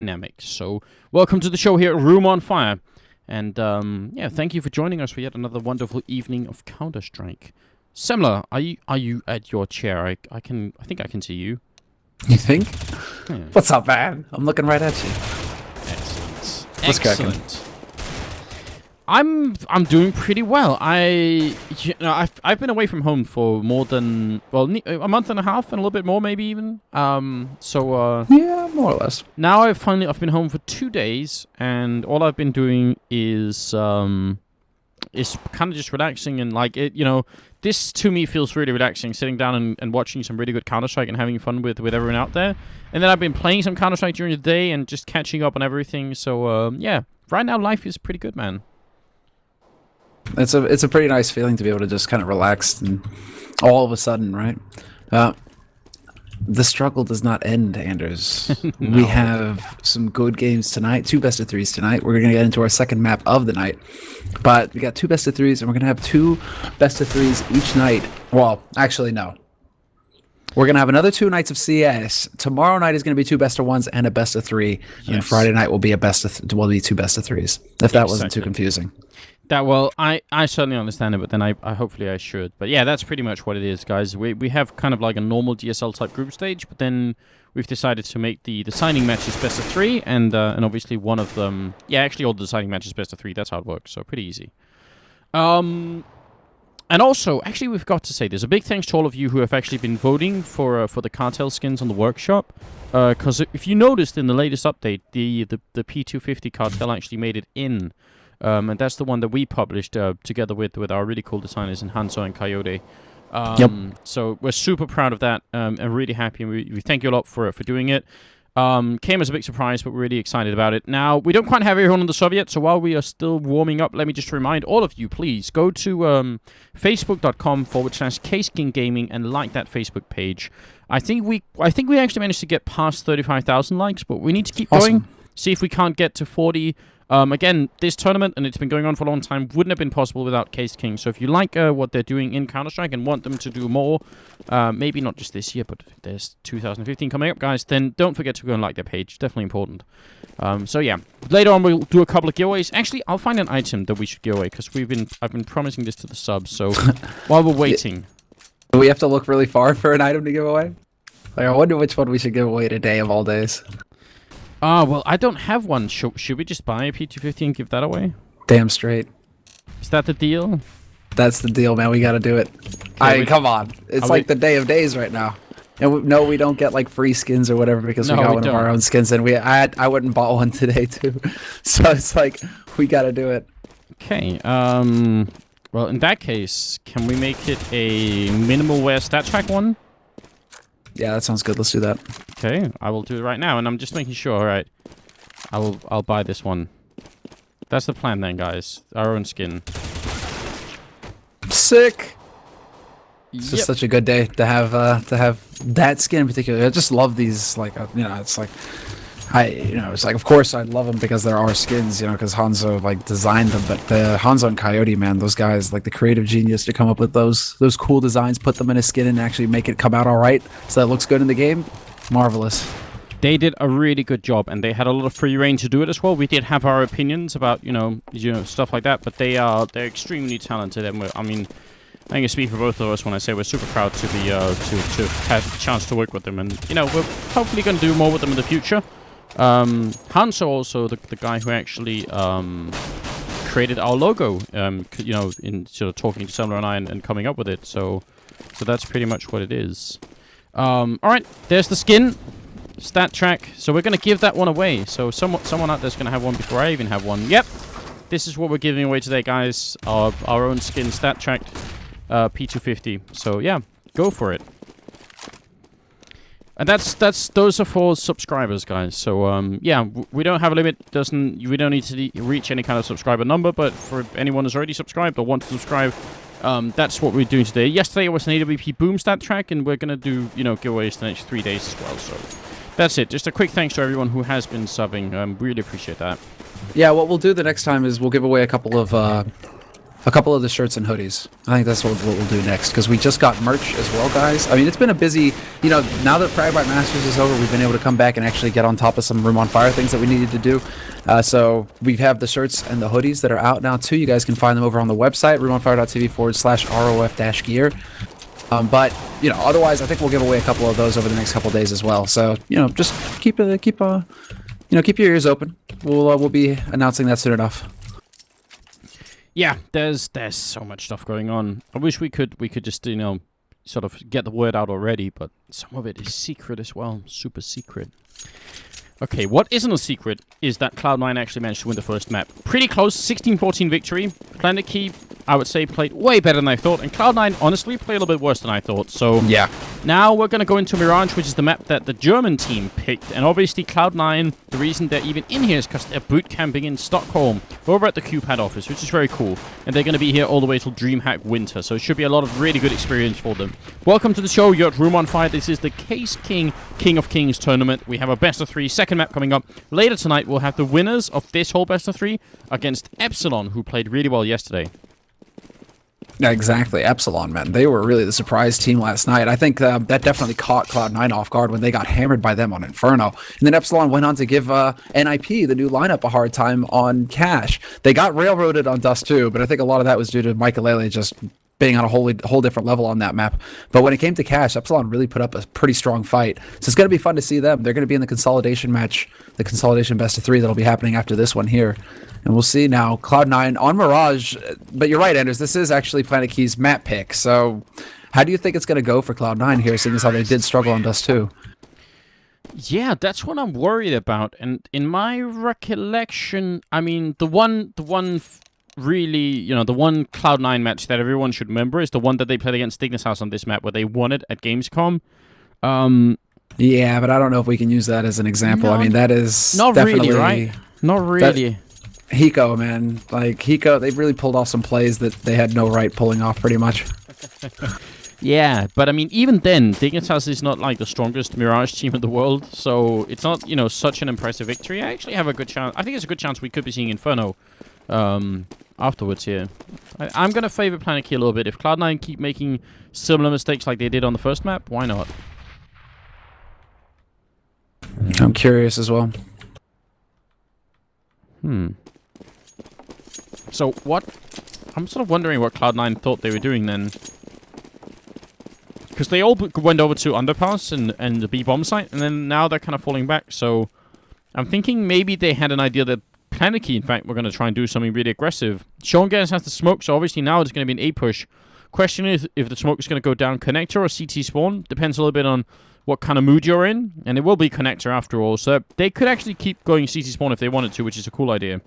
dynamic. So, welcome to the show here at Room on Fire. And, yeah, thank you for joining us for yet another wonderful evening of Counter-Strike. Semler, are you at your chair? I think I can see you. You think? Yeah. What's up, man? I'm looking right at you. Excellent. What's cracking? Excellent. I'm doing pretty well. I've been away from home for more than a month and a half and a little bit more, maybe even. Yeah, more or less. Now I've been home for 2 days, and all I've been doing is kind of just relaxing and this to me feels really relaxing, sitting down and watching some really good Counter-Strike and having fun with everyone out there. And then I've been playing some Counter-Strike during the day and just catching up on everything. So yeah, right now life is pretty good, man. It's a pretty nice feeling to be able to just kind of relax and all of a sudden, right? The struggle does not end, Anders. No. We have some good games tonight, 2 best of 3s tonight. We're going to get into our second map of the night. But we got 2 best of 3s, and we're going to have 2 best of 3s each night. Well, actually, no. We're going to have another 2 nights of CS. Tomorrow night is going to be 2 best of 1s and a best of 3. Yes. And Friday night will be 2 best of 3s, if that wasn't too confusing. I certainly understand it, but then I hopefully I should. But yeah, that's pretty much what it is, guys. We have kind of like a normal DSL type group stage, but then we've decided to make the signing matches best of 3, and obviously one of them, yeah, actually all the signing matches best of 3. That's how it works. So pretty easy. And also, actually, we've got to say there's a big thanks to all of you who have actually been voting for the cartel skins on the workshop. Because if you noticed in the latest update, the P250 cartel actually made it in. And that's the one that we published together with our really cool designers in Hanzo and Coyote. Yep. So we're super proud of that. And really happy. And we thank you a lot for doing it. Came as a big surprise, but we're really excited about it. Now, we don't quite have everyone on the sub yet, so while we are still warming up, let me just remind all of you, please, go to facebook.com/Caseking Gaming and like that Facebook page. I think we actually managed to get past 35,000 likes, but we need to keep going. See if we can't get to 40. Again, this tournament, and it's been going on for a long time, wouldn't have been possible without Caseking. So if you like what they're doing in Counter-Strike and want them to do more, maybe not just this year, but there's 2015 coming up, guys, then don't forget to go and like their page. Definitely important. So yeah, later on we'll do a couple of giveaways. Actually, I'll find an item that we should give away, because I've been promising this to the subs, so while we're waiting. Do we have to look really far for an item to give away? Like, I wonder which one we should give away today of all days. Well, I don't have one. Should we just buy a P250 and give that away? Damn straight. Is that the deal? That's the deal, man. We got to do it. Come on. It's like the day of days right now. And we don't get like free skins or whatever because we got one of our own skins. And I went and bought one today too. So it's like, we got to do it. Okay. Well, in that case, can we make it a minimal wear stat track one? Yeah, that sounds good. Let's do that. Okay, I will do it right now, and I'm just making sure. All right, I'll buy this one. That's the plan, then, guys. Our own skin. Sick. It's just such a good day to have that skin in particular. I just love these. Like it's like. It's like, of course I'd love them because there are skins, because Hanzo like designed them, but the Hanzo and Coyote, man, those guys, like the creative genius to come up with those cool designs, put them in a skin and actually make it come out all right so that it looks good in the game. Marvelous. They did a really good job, and they had a lot of free reign to do it as well. We did have our opinions about, stuff like that, but they're extremely talented, and I can speak for both of us when I say we're super proud to be to have the chance to work with them, and we're hopefully going to do more with them in the future. Hanzo also the guy who actually created our logo, in sort of talking to Semler and I and coming up with it. So that's pretty much what it is. All right, there's the skin stat track. So we're gonna give that one away. So someone out there's gonna have one before I even have one. Yep, this is what we're giving away today, guys. Our own skin stat track, P250. So yeah, go for it. And those are for subscribers, guys. So yeah, we don't have a limit. We don't need to reach any kind of subscriber number. But for anyone who's already subscribed or want to subscribe, that's what we're doing today. Yesterday was an AWP boom stat track, and we're gonna do giveaways the next 3 days as well. So that's it. Just a quick thanks to everyone who has been subbing. Really appreciate that. Yeah, what we'll do the next time is we'll give away a couple of A couple of the shirts and hoodies. I think that's what we'll do next, because we just got merch as well, guys. I mean, it's been a busy, now that Fragmite Masters is over, we've been able to come back and actually get on top of some Room on Fire things that we needed to do. So we have the shirts and the hoodies that are out now, too. You guys can find them over on the website, roomonfire.tv/ROF-gear. But, otherwise, I think we'll give away a couple of those over the next couple of days as well. So, just keep your ears open. We'll be announcing that soon enough. Yeah, there's so much stuff going on. I wish we could just sort of get the word out already, but some of it is secret as well, super secret. Okay, what isn't a secret is that Cloud9 actually managed to win the first map. Pretty close, 16-14 victory. PlanetKey, I would say, played way better than I thought, and Cloud9 honestly played a little bit worse than I thought. So yeah. Now we're going to go into Mirage, which is the map that the German team picked. And obviously Cloud9, the reason they're even in here is because they're boot camping in Stockholm, over at the QPAD office, which is very cool. And they're going to be here all the way till DreamHack Winter, so it should be a lot of really good experience for them. Welcome to the show. You're at Room on Fire. This is the Caseking King of Kings tournament. We have a best of 3 second map coming up. Later tonight, we'll have the winners of this whole best of 3 against Epsilon, who played really well yesterday. Yeah, exactly. Epsilon, man. They were really the surprise team last night. I think that definitely caught Cloud9 off guard when they got hammered by them on Inferno. And then Epsilon went on to give NIP, the new lineup, a hard time on Cash. They got railroaded on Dust too, but I think a lot of that was due to Michaelele just being on a whole different level on that map. But when it came to Cash, Epsilon really put up a pretty strong fight. So it's going to be fun to see them. They're going to be in the consolidation match, the consolidation best of 3 that'll be happening after this one here. And we'll see now. Cloud9 on Mirage. But you're right, Anders. This is actually PlanetKey's map pick. So how do you think it's going to go for Cloud9 here, seeing as how they did struggle on Dust 2? Yeah, that's what I'm worried about. And in my recollection, I mean, the one really, the one Cloud9 match that everyone should remember is the one that they played against Dignitas House on this map, where they won it at Gamescom. Yeah, but I don't know if we can use that as an example. I mean, that is not definitely... really, right? Not really. Hiko, man. Like, Hiko, they've really pulled off some plays that they had no right pulling off, pretty much. Yeah, but I mean, even then, Dignitas is not like the strongest Mirage team in the world, so it's not, such an impressive victory. I actually have a good chance. I think there's a good chance we could be seeing Inferno afterwards here. I'm going to favor PlanetKey a little bit. If Cloud9 keep making similar mistakes like they did on the first map, why not? I'm curious as well. So what? I'm sort of wondering what Cloud9 thought they were doing then. Because they all went over to Underpass and the B-bomb site, and then now they're kind of falling back. So I'm thinking maybe they had an idea that PlanetKey, in fact, we're going to try and do something really aggressive. Shongas has the smoke, so obviously now it's going to be an A push. Question is if the smoke is going to go down connector or CT spawn. Depends a little bit on what kind of mood you're in, and it will be connector after all. So they could actually keep going CT spawn if they wanted to, which is a cool idea.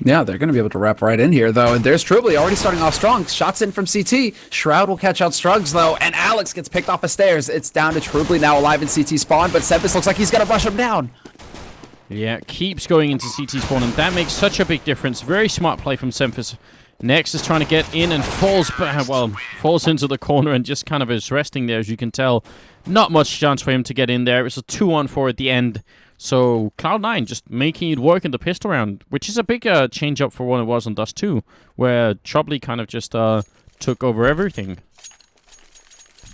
Yeah, they're going to be able to wrap right in here, though. And there's Trubly already starting off strong. Shots in from CT. Shroud will catch out Strugs, though. And Alex gets picked off the stairs. It's down to Trubly now alive in CT spawn, but Sempus looks like he's going to rush him down. Yeah, keeps going into CT spawn, and that makes such a big difference. Very smart play from Sempus. Next is trying to get in and falls into the corner and just kind of is resting there, as you can tell. Not much chance for him to get in there. It was a 2-on-4 at the end. So Cloud9 just making it work in the pistol round, which is a big change up for what it was on Dust 2, where Trubly kind of just took over everything.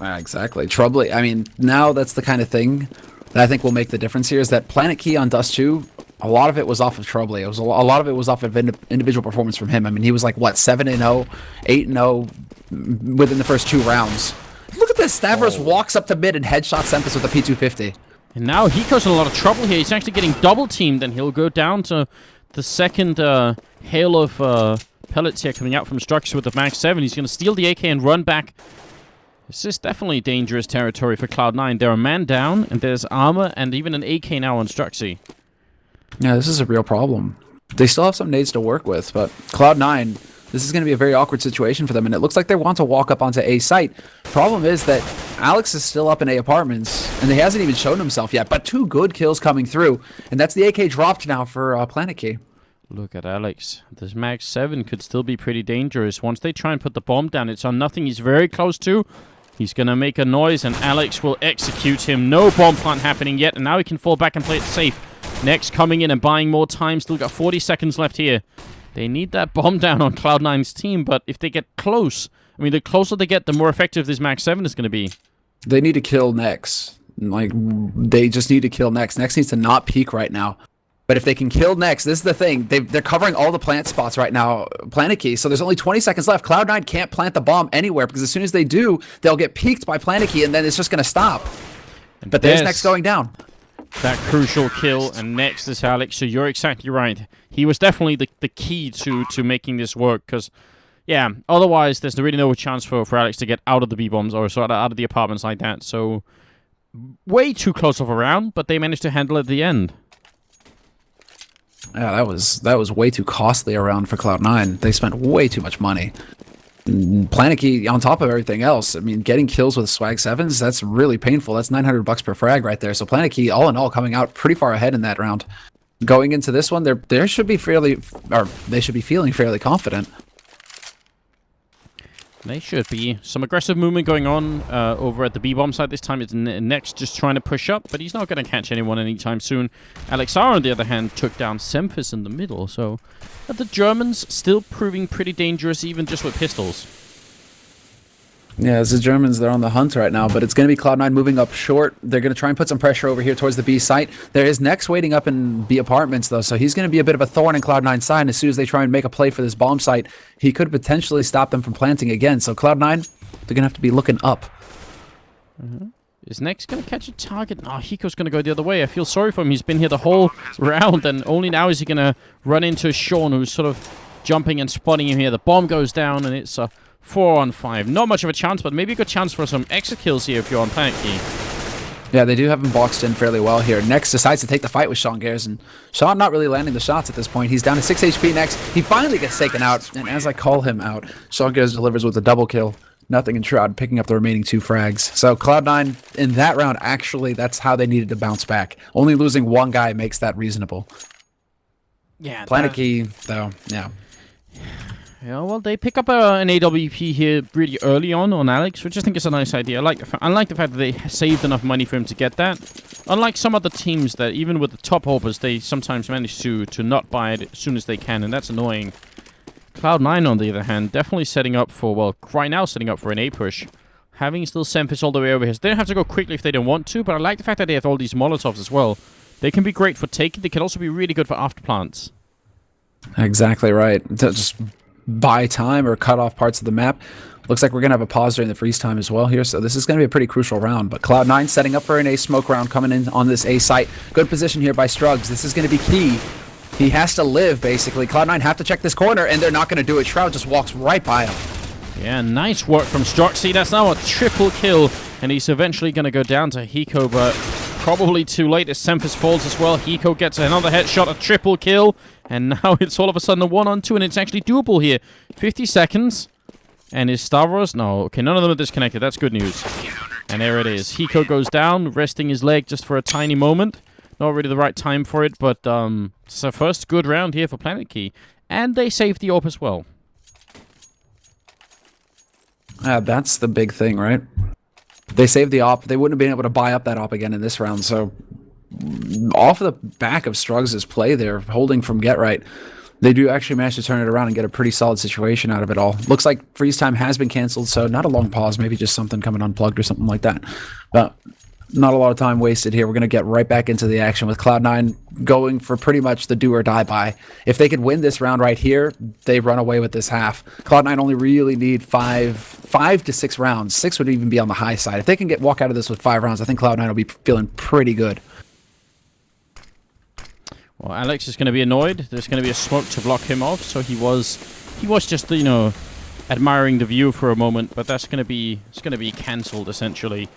Exactly. Trubly, I mean, now that's the kind of thing that I think will make the difference here, is that PlanetKey on Dust 2, a lot of it was off of Trubly. It was a lot of it was off of individual performance from him. I mean, he was like, what, 7-0, 8-0 within the first 2 rounds. Look at this. Stavros walks up to mid and headshots Sempus with a P250. And now Hiko's in a lot of trouble here. He's actually getting double-teamed, and he'll go down to the second hail of pellets here coming out from Strux with the Max 7. He's going to steal the AK and run back. This is definitely dangerous territory for Cloud9. They're a man down, and there's armor and even an AK now on Struxy. Yeah, this is a real problem. They still have some nades to work with, but Cloud9, this is going to be a very awkward situation for them, and it looks like they want to walk up onto A site. Problem is that Alex is still up in A apartments, and he hasn't even shown himself yet, but 2 good kills coming through, and that's the AK dropped now for PlanetKey. Look at Alex. This Max 7 could still be pretty dangerous. Once they try and put the bomb down, it's on nothing. He's very close to. He's going to make a noise, and Alex will execute him. No bomb plant happening yet, and now he can fall back and play it safe. Next coming in and buying more time. Still got 40 seconds left here. They need that bomb down on Cloud9's team, but if they get close, I mean, the closer they get, the more effective this Max 7 is going to be. They need to kill Nex. Like, they just need to kill Nex. Nex needs to not peek right now. But if they can kill Nex, this is the thing. They're covering all the plant spots right now, PlanetKey. So there's only 20 seconds left. Cloud9 can't plant the bomb anywhere because as soon as they do, they'll get peeked by PlanetKey and then it's just going to stop. And but there's Nex going down. That crucial kill, and next is Alex. So you're exactly right. He was definitely the key to making this work because, yeah, otherwise there's really no chance for Alex to get out of the B-bombs or sort of out of the apartments like that. So way too close of a round, but they managed to handle it at the end. Yeah, that was way too costly a round for Cloud9. They spent way too much money. PlanetKey, on top of everything else, I mean, getting kills with swag 7s, that's really painful. That's $900 per frag right there. So PlanetKey, all in all, coming out pretty far ahead in that round. Going into this one, they should be feeling fairly confident. They should be. Some aggressive movement going on over at the B-bomb side this time. It's Nex just trying to push up, but he's not going to catch anyone anytime soon. Alexar, on the other hand, took down Semphis in the middle, so the Germans still proving pretty dangerous even just with pistols. Yeah, it's the Germans, they're on the hunt right now, but it's going to be Cloud9 moving up short. They're going to try and put some pressure over here towards the B site. There is Nex waiting up in B apartments, though, so he's going to be a bit of a thorn in Cloud9's side. And as soon as they try and make a play for this bomb site, he could potentially stop them from planting again. So Cloud9, they're going to have to be looking up. Is Nex going to catch a target? No, Hiko's going to go the other way. I feel sorry for him. He's been here the whole round, and only now is he going to run into Sean, who's sort of jumping and spotting him here. The bomb goes down, and it's a 4-on-5. Not much of a chance, but maybe a good chance for some extra kills here if you're on PlanetKey. Yeah, they do have him boxed in fairly well here. Nex decides to take the fight with Sean Garrison. Sean not really landing the shots at this point. He's down to 6 HP Nex. He finally gets taken out, and as I call him out, Sean Garrison delivers with a double kill. Nothing in Shroud, picking up the remaining 2 frags. So Cloud9, in that round, actually, that's how they needed to bounce back. Only losing one guy makes that reasonable. Yeah. PlanetKey, though, yeah. Yeah, well, they pick up an AWP here really early on Alex, which I think is a nice idea. I like the fact that they saved enough money for him to get that. Unlike some other teams that, even with the top hopers, they sometimes manage to not buy it as soon as they can, and that's annoying. Cloud9, on the other hand, definitely setting up for, well, right now setting up for an A push. Having still Semphis all the way over here. So they don't have to go quickly if they don't want to, but I like the fact that they have all these Molotovs as well. They can be great for taking. They can also be really good for after plants. Exactly right. Just buy time or cut off parts of the map. Looks like we're going to have a pause during the freeze time as well here, so this is going to be a pretty crucial round. But Cloud9 setting up for an A smoke round coming in on this A site. Good position here by Struggs. This is going to be key. He has to live, basically. Cloud9 have to check this corner, and they're not going to do it. Shroud just walks right by him. Yeah, nice work from Struggs. See, that's now a triple kill, and he's eventually going to go down to Hiko, but probably too late as Semphis falls as well. Hiko gets another headshot, a triple kill, and now it's all of a sudden a 1-on-2, and it's actually doable here. 50 seconds, and is Stavros? No, okay, none of them are disconnected. That's good news. And there it is. Hiko goes down, resting his leg just for a tiny moment. Not really the right time for it, but it's a first good round here for PlanetKey. And they saved the AWP as well. That's the big thing, right? They saved the AWP. They wouldn't have been able to buy up that AWP again in this round. So off the back of Struggs' play there, holding from Get Right, they do actually manage to turn it around and get a pretty solid situation out of it all. Looks like freeze time has been canceled, so not a long pause, maybe just something coming unplugged or something like that. But not a lot of time wasted here. We're going to get right back into the action with Cloud9 going for pretty much the do or die buy. If they could win this round right here, they run away with this half. Cloud9 only really need five to 6 rounds. 6 would even be on the high side. If they can walk out of this with 5 rounds, I think Cloud9 will be feeling pretty good. Well, Alex is going to be annoyed. There's going to be a smoke to block him off, so he was just, you know, admiring the view for a moment, but it's going to be cancelled essentially.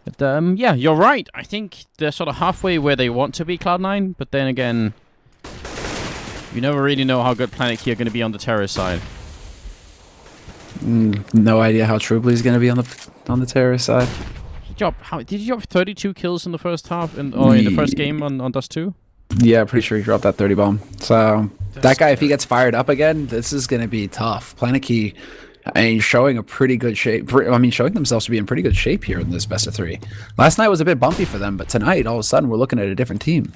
But yeah, you're right. I think they're sort of halfway where they want to be, Cloud9, but then again, you never really know how good PlanetKey are going to be on the terrorist side. No idea how Trubly's going to be on the terrorist side. Did you drop 32 kills in the first half, in the first game on Dust 2? Yeah, pretty sure he dropped that 30 bomb. So that guy, if he gets fired up again, this is going to be tough. PlanetKey, I mean, showing a pretty good shape. I mean, showing themselves to be in pretty good shape here in this best of 3. Last night was a bit bumpy for them, but tonight, all of a sudden, we're looking at a different team.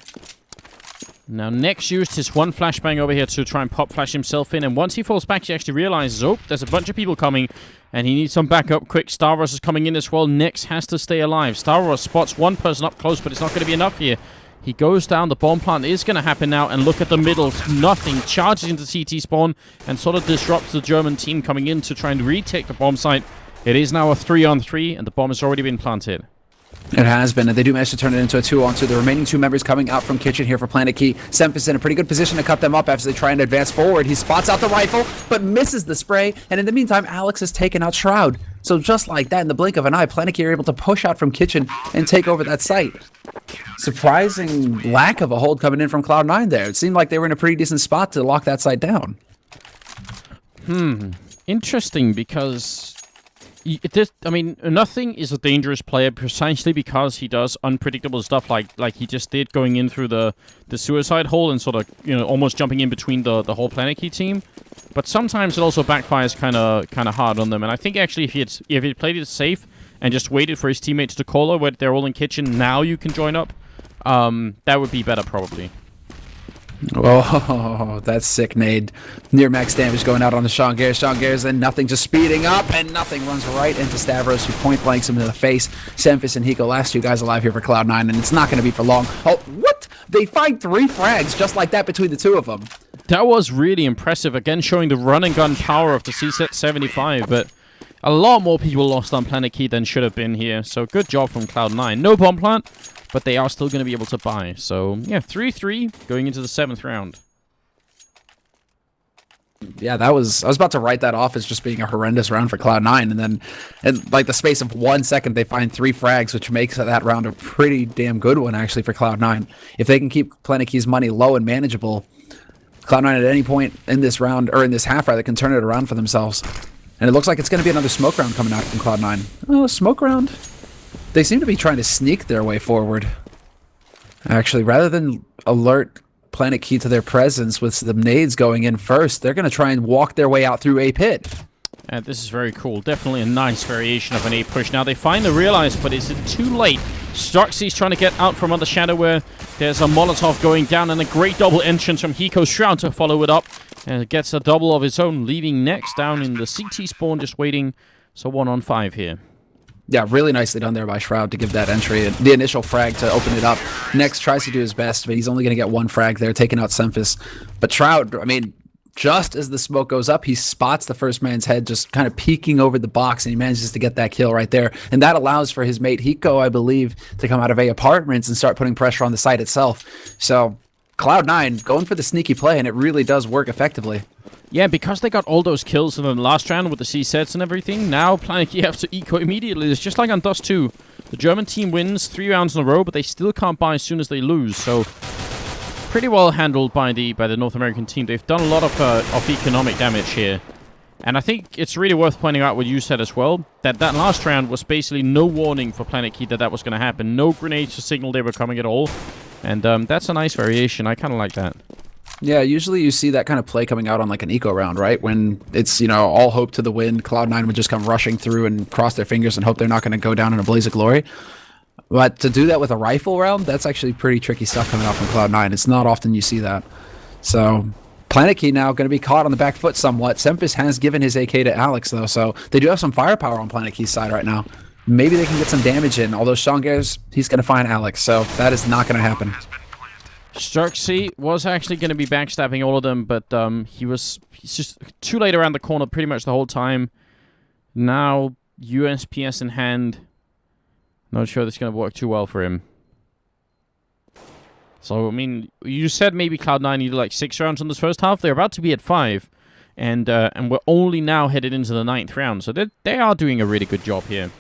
Now, Nex used his one flashbang over here to try and pop flash himself in, and once he falls back, he actually realizes, oh, there's a bunch of people coming, and he needs some backup quick. Starros is coming in as well. Nex has to stay alive. Starros spots one person up close, but it's not going to be enough here. He goes down. The bomb plant is going to happen now, and look at the middle. Nothing. Charges into CT spawn and sort of disrupts the German team coming in to try and retake the bomb site. It is now a 3-on-3, and the bomb has already been planted. It has been, and they do manage to turn it into a 2-on-2. The remaining 2 members coming out from kitchen here for PlanetKey. Semph in a pretty good position to cut them up after they try and advance forward. He spots out the rifle, but misses the spray, and in the meantime, Alex has taken out Shroud. So just like that, in the blink of an eye, PlanetKey are able to push out from kitchen and take over that site. Surprising lack of a hold coming in from Cloud9 there. It seemed like they were in a pretty decent spot to lock that site down. Interesting, because I mean, Nothing is a dangerous player precisely because he does unpredictable stuff like he just did, going in through the suicide hole and sort of, almost jumping in between the whole PlanetKey team. But sometimes it also backfires kind of hard on them. And I think actually if he played it safe and just waited for his teammates to call her where they're all in kitchen, now you can join up, that would be better probably. Oh, that's sick, nade. Near max damage going out on the Sean Gares. Sean Gares and Nothing just speeding up, and Nothing runs right into Stavros, who point blanks him in the face. Semphis and Hiko, last 2 guys alive here for Cloud9, and it's not going to be for long. Oh, what? They find 3 frags just like that between the 2 of them. That was really impressive. Again, showing the run and gun power of the C-75, but a lot more people lost on PlanetKey than should have been here. So good job from Cloud9. No bomb plant, but they are still going to be able to buy. So, yeah, 3-3 going into the 7th round. Yeah, I was about to write that off as just being a horrendous round for Cloud9, and then in like the space of 1 second, they find 3 frags, which makes that round a pretty damn good one, actually, for Cloud9. If they can keep PlanetKey's money low and manageable, Cloud9 at any point in this round, or in this half, rather, can turn it around for themselves. And it looks like it's going to be another smoke round coming out from Cloud9. Oh, smoke round? They seem to be trying to sneak their way forward. Actually, rather than alert PlanetKey to their presence with the nades going in first, they're going to try and walk their way out through a pit. This is very cool. Definitely a nice variation of an A push. Now, they finally realize, but is it too late? Struxy's trying to get out from under Shadow, where there's a Molotov going down, and a great double entrance from Hiko's Shroud to follow it up. And it gets a double of its own, leaving Nex down in the CT spawn, just waiting. So 1-on-5 here. Yeah, really nicely done there by Shroud to give that entry, the initial frag to open it up. Nex tries to do his best, but he's only going to get 1 frag there, taking out Semphis. But Shroud, I mean, just as the smoke goes up, he spots the first man's head just kind of peeking over the box, and he manages to get that kill right there. And that allows for his mate Hiko, I believe, to come out of A apartments and start putting pressure on the site itself. So Cloud9 going for the sneaky play, and it really does work effectively. Yeah, because they got all those kills in the last round with the C-sets and everything, now PlanetKey have to eco immediately. It's just like on Dust 2. The German team wins 3 rounds in a row, but they still can't buy as soon as they lose. So pretty well handled by the North American team. They've done a lot of economic damage here. And I think it's really worth pointing out what you said as well, that last round was basically no warning for PlanetKey that was going to happen. No grenades to signal they were coming at all. And that's a nice variation. I kind of like that. Yeah, usually you see that kind of play coming out on like an eco round, right? When it's, all hope to the wind, Cloud9 would just come rushing through and cross their fingers and hope they're not going to go down in a blaze of glory. But to do that with a rifle round, that's actually pretty tricky stuff coming out from Cloud9. It's not often you see that. So PlanetKey now going to be caught on the back foot somewhat. Semphis has given his AK to Alex, though, so they do have some firepower on PlanetKey's side right now. Maybe they can get some damage in, although Sean Gares, he's going to find Alex, so that is not going to happen. Struxy was actually going to be backstabbing all of them, but he's just too late around the corner pretty much the whole time. Now, USPS in hand. Not sure this is going to work too well for him. So, I mean, you said maybe Cloud9 needed like 6 rounds in this first half. They're about to be at 5. And we're only now headed into the 9th round. So they are doing a really good job here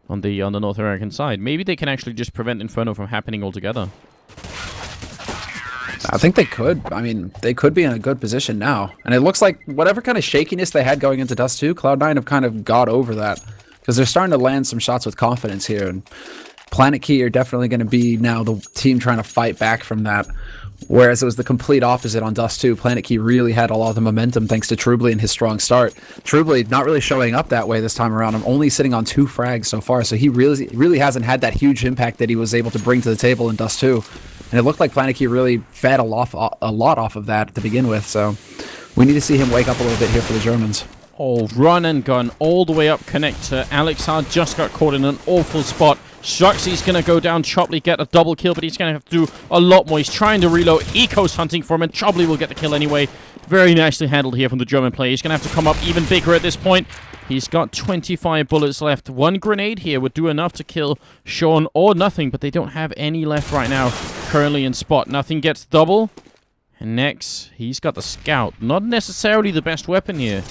on the North American side. Maybe they can actually just prevent Inferno from happening altogether. I think they could. I mean, they could be in a good position now. And it looks like whatever kind of shakiness they had going into Dust 2, Cloud9 have kind of got over that. Because they're starting to land some shots with confidence here. And PlanetKey are definitely going to be now the team trying to fight back from that. Whereas it was the complete opposite on Dust 2. PlanetKey really had a lot of the momentum thanks to Trubley and his strong start. Trubley not really showing up that way this time around. I'm only sitting on 2 frags so far. So he really hasn't had that huge impact that he was able to bring to the table in Dust 2. And it looked like PlanetKey really fed a lot off of that to begin with. So we need to see him wake up a little bit here for the Germans. Oh, run and gun all the way up connector. Alexar just got caught in an awful spot. Shuxy's going to go down. Chopley get a double kill, but he's going to have to do a lot more. He's trying to reload. Eco's hunting for him, and Chopley will get the kill anyway. Very nicely handled here from the German player. He's going to have to come up even bigger at this point. He's got 25 bullets left. One grenade here would do enough to kill Sean or nothing, but they don't have any left right now. Currently in spot. Nothing gets double. And next, he's got the scout. Not necessarily the best weapon here.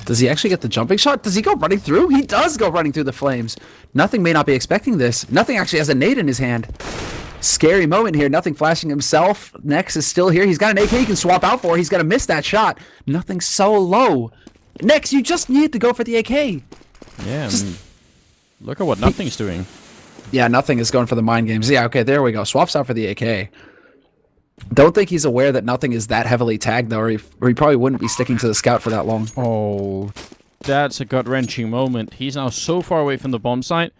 Does he actually get the jumping shot? Does he go running through? He does go running through the flames. Nothing may not be expecting this. Nothing actually has a nade in his hand. Scary moment here. Nothing flashing himself. Nex is still here. He's got an AK he can swap out for. He's going to miss that shot. Nothing so low. Nex, you just need to go for the AK. Yeah, look at what Nothing's doing. Yeah, Nothing is going for the mind games. Yeah, okay, there we go. Swaps out for the AK. Don't think he's aware that Nothing is that heavily tagged, though, or he probably wouldn't be sticking to the scout for that long. Oh, that's a gut-wrenching moment. He's now so far away from the bomb site.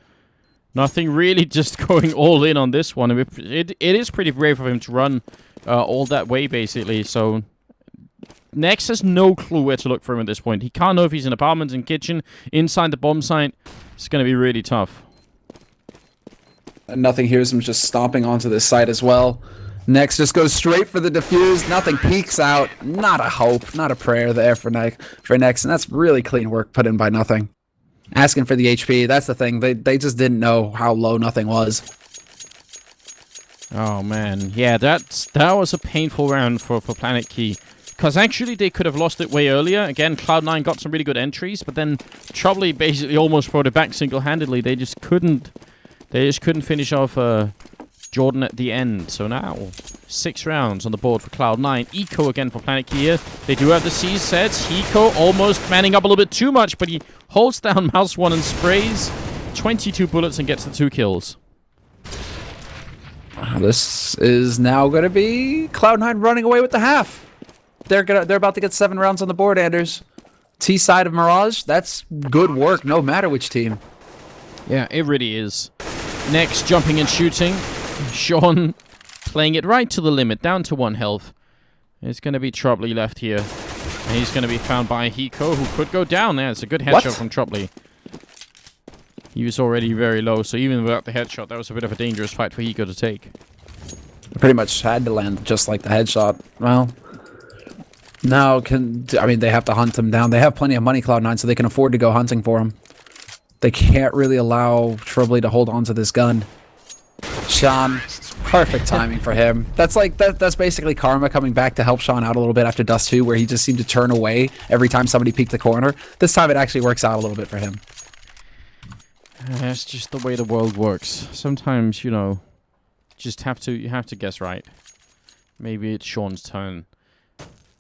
Nothing really just going all in on this one. It is pretty brave of him to run all that way, basically, so... Nex has no clue where to look for him at this point. He can't know if he's in apartments, in kitchen, inside the bomb site. It's going to be really tough. And Nothing hears him just stomping onto this site as well. Nex just goes straight for the defuse. Nothing peeks out. Not a hope, not a prayer there for Nex. And that's really clean work put in by Nothing. Asking for the HP, that's the thing. They just didn't know how low Nothing was. Oh, man. Yeah, that was a painful round for PlanetKey. Because actually, they could have lost it way earlier. Again, Cloud9 got some really good entries, but then Chopley basically almost brought it back single-handedly. They just couldn't finish off Jordan at the end. So now, 6 rounds on the board for Cloud9. Eco again for PlanetKey here. They do have the C's sets. Eco almost manning up a little bit too much, but he holds down mouse 1 and sprays 22 bullets and gets the 2 kills. This is now going to be Cloud9 running away with the half. They're about to get 7 rounds on the board, Anders. T side of Mirage, that's good work, no matter which team. Yeah, it really is. Next, jumping and shooting. Sean playing it right to the limit, down to 1 health. It's going to be Tropley left here. And he's going to be found by Hiko, who could go down there. It's a good headshot from Tropley. He was already very low, so even without the headshot, that was a bit of a dangerous fight for Hiko to take. Pretty much had to land just like the headshot. Well... Now, they have to hunt him down. They have plenty of money, Cloud9, so they can afford to go hunting for him. They can't really allow Tropley to hold on to this gun. Sean, perfect timing for him. That's that's basically karma coming back to help Sean out a little bit after Dust 2, where he just seemed to turn away every time somebody peeked the corner. This time it actually works out a little bit for him. That's just the way the world works. Sometimes, you know, you have to guess right. Maybe it's Sean's turn.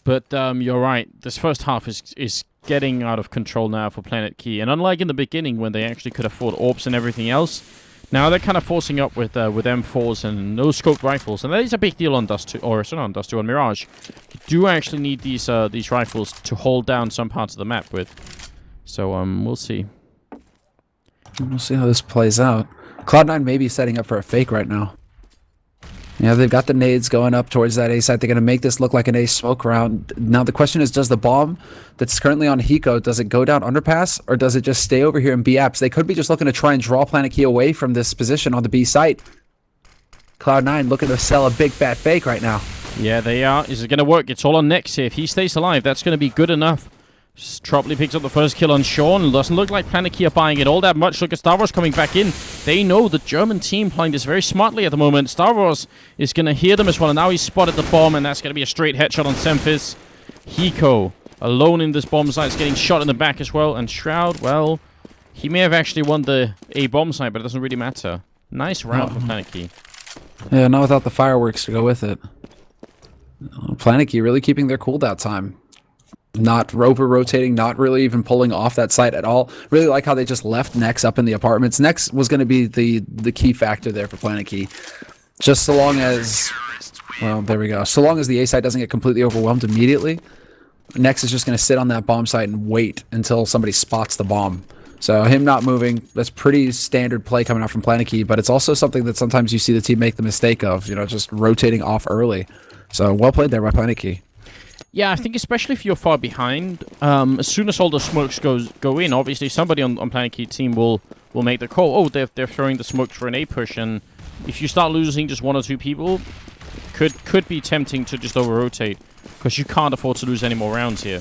But you're right. This first half is getting out of control now for PlanetKey. And unlike in the beginning when they actually could afford AWPs and everything else, now they're kind of forcing up with M4s and no-scope rifles. And that is a big deal on Dust 2, or sorry, not on Dust 2, on Mirage. You do actually need these rifles to hold down some parts of the map with. So we'll see. We'll see how this plays out. Cloud9 may be setting up for a fake right now. Yeah, they've got the nades going up towards that A site. They're going to make this look like an A smoke round. Now the question is, does the bomb that's currently on Hiko, does it go down underpass, or does it just stay over here in B apps? They could be just looking to try and draw PlanetKey away from this position on the B site. Cloud9 looking to sell a big fat fake right now. Yeah, they are. Is it going to work? It's all on Nex here. If he stays alive, that's going to be good enough. Tropley picks up the first kill on Sean. Doesn't look like PlanetKey are buying it all that much. Look at Star Wars coming back in. They know the German team playing this very smartly at the moment. Star Wars is going to hear them as well. And now he's spotted the bomb, and that's going to be a straight headshot on Semphis. Hiko, alone in this bomb site, is getting shot in the back as well. And Shroud, well, he may have actually won the A bomb site, but it doesn't really matter. Nice round for PlanetKey. Yeah, not without the fireworks to go with it. PlanetKey really keeping their cooldown time. Not over-rotating, not really even pulling off that site at all. Really like how they just left Nex up in the apartments. Nex was going to be the key factor there for PlanetKey. Just so long as... Well, there we go. So long as the A site doesn't get completely overwhelmed immediately, Nex is just going to sit on that bomb site and wait until somebody spots the bomb. So him not moving, that's pretty standard play coming out from PlanetKey, but it's also something that sometimes you see the team make the mistake of, just rotating off early. So well played there by PlanetKey. Yeah, I think especially if you're far behind, as soon as all the smokes go in, obviously somebody on PlanetKey team will make the call. Oh, they're throwing the smokes for an A push, and if you start losing just 1 or 2 people, could be tempting to just over-rotate, because you can't afford to lose any more rounds here.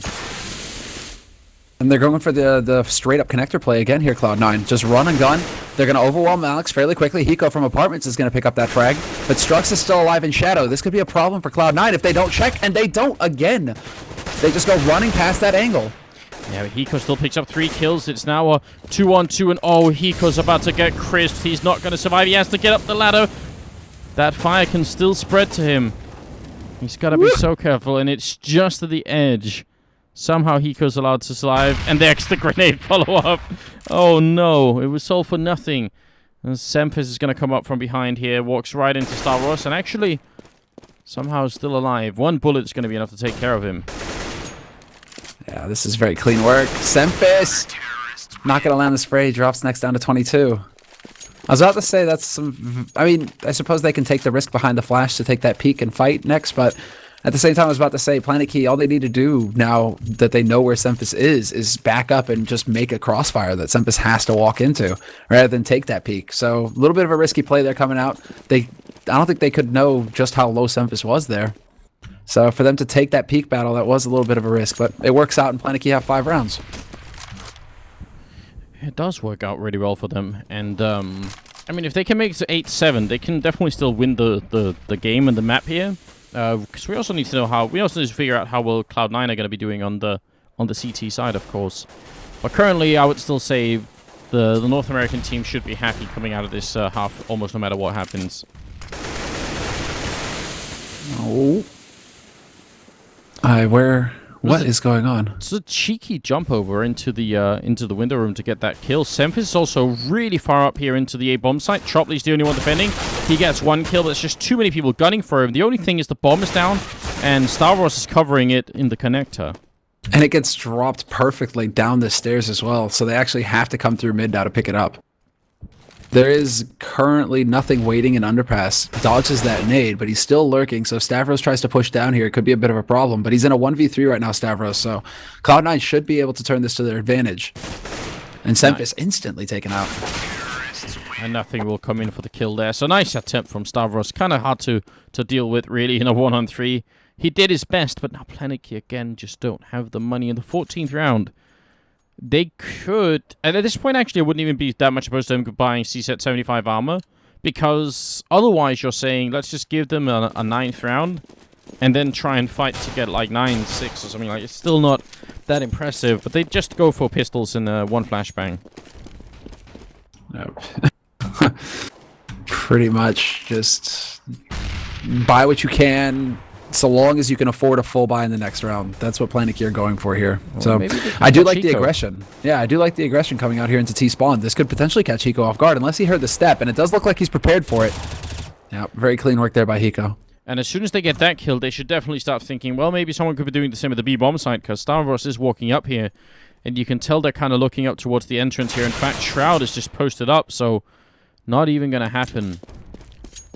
And they're going for the straight-up connector play again here, Cloud9. Just run and gun. They're going to overwhelm Alex fairly quickly. Hiko from Apartments is going to pick up that frag. But Strux is still alive in Shadow. This could be a problem for Cloud9 if they don't check, and they don't again. They just go running past that angle. Yeah, but Hiko still picks up 3 kills. It's now a 2-on-2, and oh, Hiko's about to get crisped. He's not going to survive. He has to get up the ladder. That fire can still spread to him. He's got to be so careful, and it's just at the edge. Somehow Hiko's allowed to survive, and there's the grenade follow-up. Oh no, it was all for nothing. And Semphis is going to come up from behind here, walks right into Stavros, and actually somehow is still alive. 1 bullet's going to be enough to take care of him. Yeah, this is very clean work. Semphis! Not going to land the spray, drops next down to 22. I was about to say that's some... I mean, I suppose they can take the risk behind the flash to take that peek and fight next, but... At the same time, I was about to say, PlanetKey, all they need to do now that they know where Semphis is back up and just make a crossfire that Semphis has to walk into, rather than take that peek. So, a little bit of a risky play there coming out. I don't think they could know just how low Semphis was there. So, for them to take that peek battle, that was a little bit of a risk, but it works out, and PlanetKey have 5 rounds. It does work out really well for them, and, I mean, if they can make it to 8-7, they can definitely still win the game and the map here. Because we also need to figure out how well Cloud9 are going to be doing on the CT side, of course. But currently, I would still say the North American team should be happy coming out of this half, almost no matter what happens. Oh, what is going on? It's a cheeky jump over into the window room to get that kill. Semphis is also really far up here into the A bomb site. Tropley's the only one defending. He gets 1 kill, but it's just too many people gunning for him. The only thing is the bomb is down, and Stavros is covering it in the connector. And it gets dropped perfectly down the stairs as well, so they actually have to come through mid now to pick it up. There is currently nothing waiting in underpass. Dodges that nade, but he's still lurking, so if Stavros tries to push down here, it could be a bit of a problem. But he's in a 1v3 right now, Stavros, so Cloud9 should be able to turn this to their advantage. And Semphis instantly taken out. And nothing will come in for the kill there. So nice attempt from Stavros. Kind of hard to deal with, really, in a 1-on-3. He did his best, but now PlanetKey, again, just don't have the money in the 14th round. They could... And at this point, actually, I wouldn't even be that much opposed to them buying C-Set 75 armor. Because otherwise, you're saying, let's just give them a 9th round. And then try and fight to get, like, 9-6 or something like that. It's still not that impressive. But they just go for pistols in 1 flashbang. Nope. Pretty much just buy what you can, so long as you can afford a full buy in the next round. That's what PlanetKey are going for here. Well, so I do like the aggression. Yeah, I do like the aggression coming out here into T-spawn. This could potentially catch Hiko off guard unless he heard the step, and it does look like he's prepared for it. Yeah, very clean work there by Hiko. And as soon as they get that kill, they should definitely start thinking, well, maybe someone could be doing the same at the B-bomb site, because Stavros is walking up here, and you can tell they're kind of looking up towards the entrance here. In fact, Shroud is just posted up, so not even going to happen.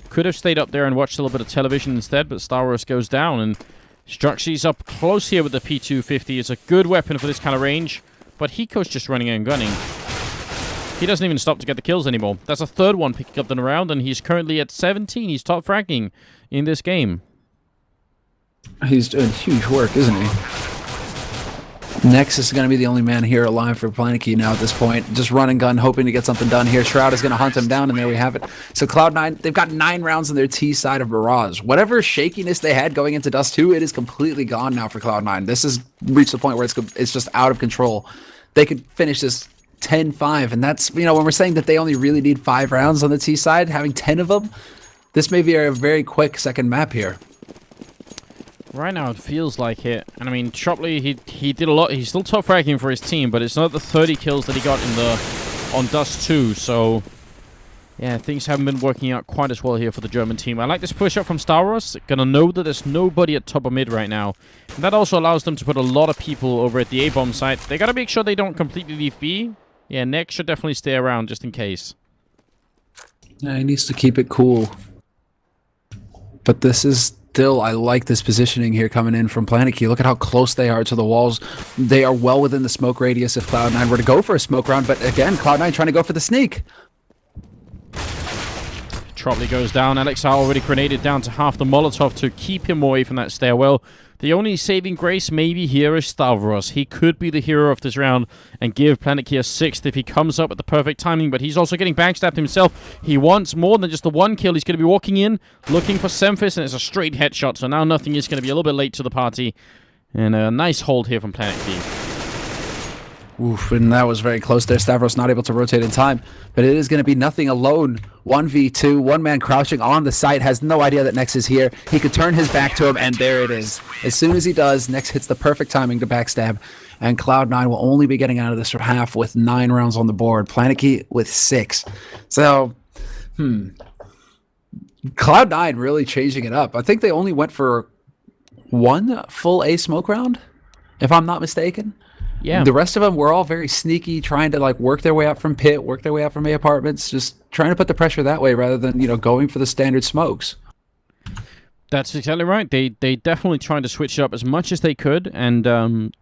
Could have stayed up there and watched a little bit of television instead, but Stavros goes down, and Struxy's up close here with the P250. It's a good weapon for this kind of range, but Hiko's just running and gunning. He doesn't even stop to get the kills anymore. That's a 3rd one picking up the round, and he's currently at 17. He's top fragging in this game. He's doing huge work, isn't he? Nexus is going to be the only man here alive for PlanetKey now at this point. Just run and gun, hoping to get something done here. Shroud is going to hunt him down, and there we have it. So Cloud9, they've got 9 rounds on their T side of Mirage. Whatever shakiness they had going into Dust 2, it is completely gone now for Cloud9. This has reached the point where it's just out of control. They could finish this 10-5, and that's, when we're saying that they only really need 5 rounds on the T side, having 10 of them, this may be a very quick second map here. Right now, it feels like it. And I mean, Tropley, he did a lot. He's still top fragging for his team, but it's not the 30 kills that he got on Dust 2. So, yeah, things haven't been working out quite as well here for the German team. I like this push up from Stavros. Gonna know that there's nobody at top of mid right now. And that also allows them to put a lot of people over at the A-bomb site. They gotta make sure they don't completely leave B. Yeah, Nick should definitely stay around just in case. Yeah, he needs to keep it cool. But this is still, I like this positioning here coming in from PlanetKey. Look at how close they are to the walls. They are well within the smoke radius if Cloud9 were to go for a smoke round. But again, Cloud9 trying to go for the sneak. Tropley goes down. Alex already grenaded down to half the Molotov to keep him away from that stairwell. The only saving grace maybe here is Stavros. He could be the hero of this round and give PlanetKey a 6th if he comes up at the perfect timing, but he's also getting backstabbed himself. He wants more than just the one kill. He's going to be walking in, looking for Semphis, and it's a straight headshot, so now nothing is going to be a little bit late to the party. And a nice hold here from PlanetKey. Oof, and that was very close there. Stavros not able to rotate in time, but it is going to be nothing alone. 1v2, one man crouching on the site, has no idea that Nex is here. He could turn his back to him, and there it is. As soon as he does, Nex hits the perfect timing to backstab, and Cloud9 will only be getting out of this half with 9 rounds on the board. PlanetKey with 6. So, Cloud9 really changing it up. I think they only went for 1 full A smoke round, if I'm not mistaken. Yeah. The rest of them were all very sneaky, trying to like work their way up from pit, work their way up from A apartments, just trying to put the pressure that way rather than, going for the standard smokes. That's exactly right. They definitely tried to switch it up as much as they could, and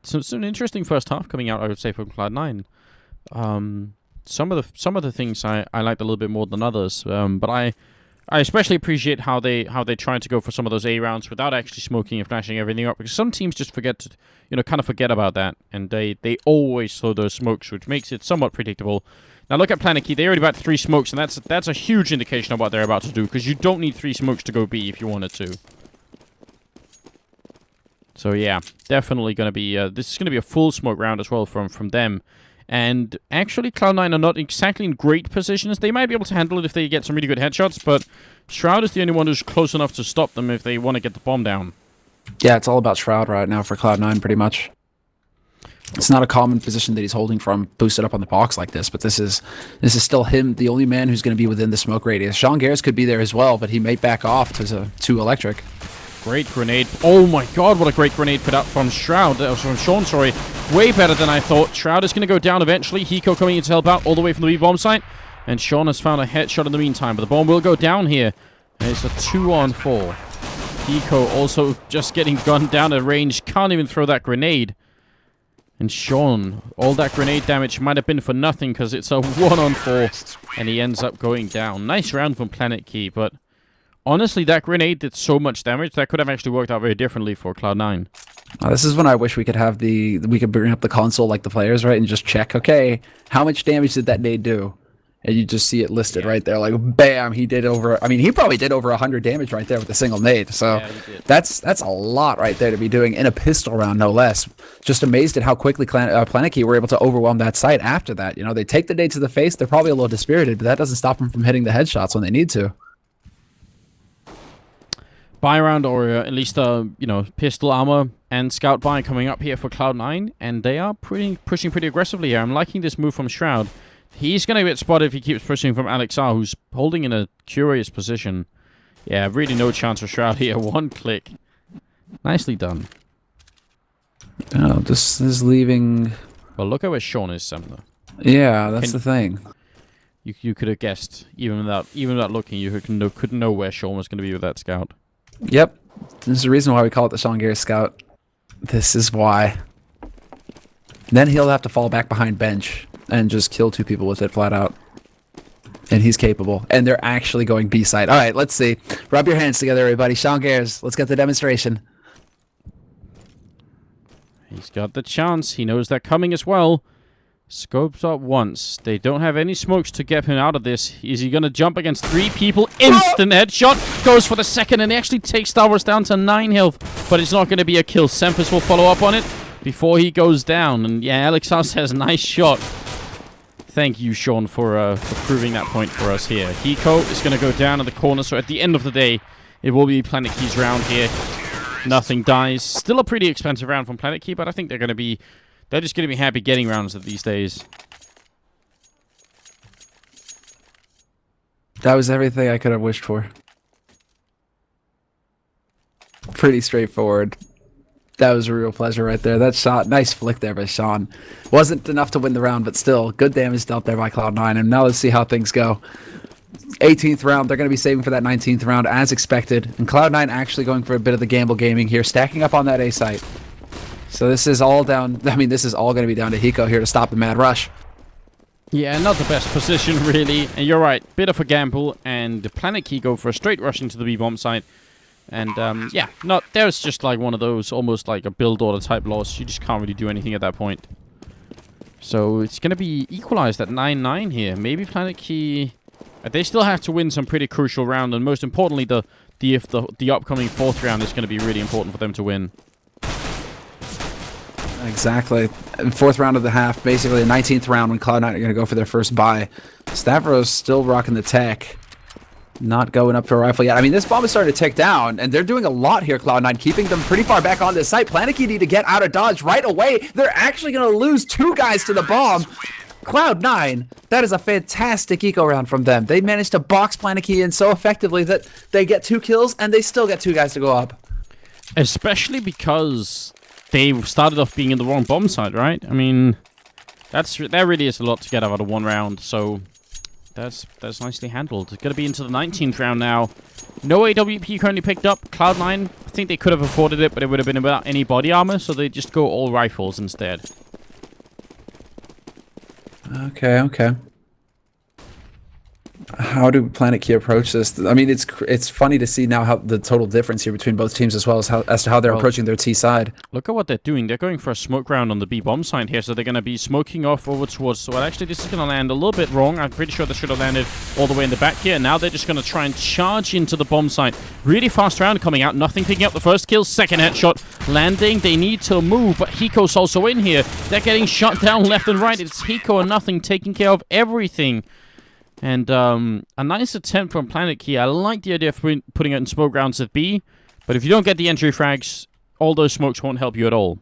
so it's an interesting first half coming out, I would say, from Cloud9. Some of the things I liked a little bit more than others, but I especially appreciate how they tried to go for some of those A rounds without actually smoking and flashing everything up, because some teams just forget to, kind of forget about that, and they always throw those smokes, which makes it somewhat predictable. Now look at PlanetKey. They already about 3 smokes, and that's a huge indication of what they're about to do, because you don't need 3 smokes to go B if you wanted to. So yeah, definitely going to be this is going to be a full smoke round as well from them. And actually, Cloud9 are not exactly in great positions. They might be able to handle it if they get some really good headshots, but Shroud is the only one who's close enough to stop them if they want to get the bomb down. Yeah, it's all about Shroud right now for Cloud9, pretty much. It's not a common position that he's holding from boosted up on the box like this, but this is still him, the only man who's going to be within the smoke radius. Sean Garris could be there as well, but he may back off to electric. Great grenade. Oh my god, what a great grenade put out from Shroud. From Sean, sorry. Way better than I thought. Shroud is going to go down eventually. Hiko coming in to help out all the way from the B-bomb site. And Sean has found a headshot in the meantime, but the bomb will go down here. And it's a 2-on-4. Hiko also just getting gunned down at range. Can't even throw that grenade. And Sean, all that grenade damage might have been for nothing because it's a 1-on-4. And he ends up going down. Nice round from PlanetKey, but honestly, that grenade did so much damage that could have actually worked out very differently for Cloud9. This is when I wish we could have we could bring up the console like the players, right, and just check, okay, how much damage did that nade do? And you just see it listed right there, like, bam, he did over, I mean, he probably did over 100 damage right there with a single nade, so yeah, that's a lot right there to be doing in a pistol round, no less. Just amazed at how quickly PlanetKey were able to overwhelm that site after that. They take the nade to the face, they're probably a little dispirited, but that doesn't stop them from hitting the headshots when they need to. Buy round, or at least pistol armor and scout buy coming up here for Cloud9, and they are pushing pretty aggressively here. I'm liking this move from Shroud. He's going to get spotted if he keeps pushing from Alexar, who's holding in a curious position. Yeah, really no chance for Shroud here. 1 click. Nicely done. Oh, this is leaving. Well, look at where Sean is, Sumner. Yeah, that's the thing. You could have guessed, even without looking, you couldn't know where Sean was going to be with that scout. Yep. This is the reason why we call it the Sean Garris Scout. This is why. Then he'll have to fall back behind bench and just kill 2 people with it flat out. And he's capable. And they're actually going B-side. All right, let's see. Rub your hands together, everybody. Sean Garris, let's get the demonstration. He's got the chance. He knows they're coming as well. Scopes up once. They don't have any smokes to get him out of this. Is he going to jump against 3 people? Instant headshot. Goes for the second and actually takes Star Wars down to 9 health. But it's not going to be a kill. Semphis will follow up on it before he goes down. And yeah, Alexar says, nice shot. Thank you, Sean, for proving that point for us here. Hiko is going to go down in the corner. So at the end of the day, it will be PlanetKey's round here. Nothing dies. Still a pretty expensive round from PlanetKey, but I think they're just going to be happy getting rounds these days. That was everything I could have wished for. Pretty straightforward. That was a real pleasure right there. That shot, nice flick there by Sean. Wasn't enough to win the round, but still, good damage dealt there by Cloud9. And now let's see how things go. 18th round, they're going to be saving for that 19th round as expected. And Cloud9 actually going for a bit of the gamble gaming here, stacking up on that A site. So this is all down, I mean, this is all going to be down to Hiko here to stop the mad rush. Yeah, not the best position, really. And you're right, bit of a gamble. And the PlanetKey go for a straight rush into the B-bomb site. And, yeah, there's just like one of those, almost like a build order type loss. You just can't really do anything at that point. So it's going to be equalized at 9-9 here. Maybe PlanetKey... They still have to win some pretty crucial round. And most importantly, the upcoming 4th round is going to be really important for them to win. Exactly. 4th round of the half, basically the 19th round when Cloud9 are going to go for their first buy. Stavros still rocking the tech. Not going up for a rifle yet. I mean, this bomb is starting to tick down, and they're doing a lot here, Cloud9, keeping them pretty far back on this site. PlanetKey need to get out of dodge right away. They're actually going to lose 2 guys to the bomb. Cloud9, that is a fantastic eco round from them. They managed to box PlanetKey in so effectively that they get 2 kills, and they still get 2 guys to go up. Especially because they started off being in the wrong bomb site, right? I mean, that really is a lot to get out of 1 round, so... That's nicely handled. It's going to be into the 19th round now. No AWP currently picked up. Cloud9, I think they could have afforded it, but it would have been without any body armor, so they just go all rifles instead. Okay. How do PlanetKey approach this? I mean, it's funny to see now how the total difference here between both teams as well as to how they're approaching their T side. Look at what they're doing. They're going for a smoke round on the B bomb side here, so they're going to be smoking off over towards... Well, actually, this is going to land a little bit wrong. I'm pretty sure they should have landed all the way in the back here. Now they're just going to try and charge into the bomb site. Really fast round coming out. Nothing picking up the first kill. Second headshot landing. They need to move, but Hiko's also in here. They're getting shot down left and right. It's Hiko and Nothing taking care of everything. And a nice attempt from PlanetKey. I like the idea of putting it in smoke rounds at B, but if you don't get the entry frags, all those smokes won't help you at all.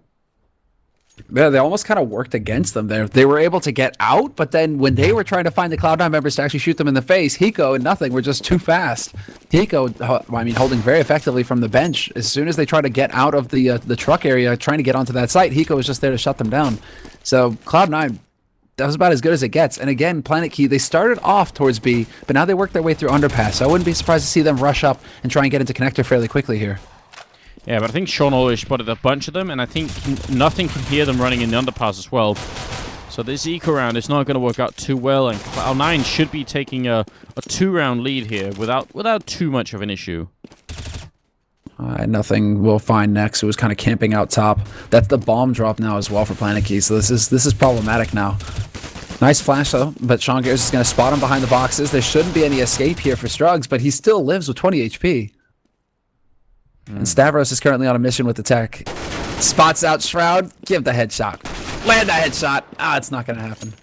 Yeah, they almost kind of worked against them there. They were able to get out, but then when they were trying to find the Cloud9 members to actually shoot them in the face, Hiko and Nothing were just too fast. Hiko, I mean, holding very effectively from the bench. As soon as they try to get out of the truck area, trying to get onto that site, Hiko was just there to shut them down. So Cloud9, that was about as good as it gets. And again, PlanetKey, they started off towards B, but now they work their way through underpass. So I wouldn't be surprised to see them rush up and try and get into connector fairly quickly here. Yeah, but I think Sean always spotted a bunch of them, and I think Nothing can hear them running in the underpass as well. So this eco round is not going to work out too well, and Cloud9 should be taking a 2-round lead here without too much of an issue. Nothing we'll find next. It was kind of camping out top. That's the bomb drop now as well for PlanetKey. So this is problematic now. Nice flash though, but Sean Gears is going to spot him behind the boxes. There shouldn't be any escape here for Struggs, but he still lives with 20 HP. And Stavros is currently on a mission with the tech. Spots out Shroud. Give the headshot. Land that headshot. It's not going to happen.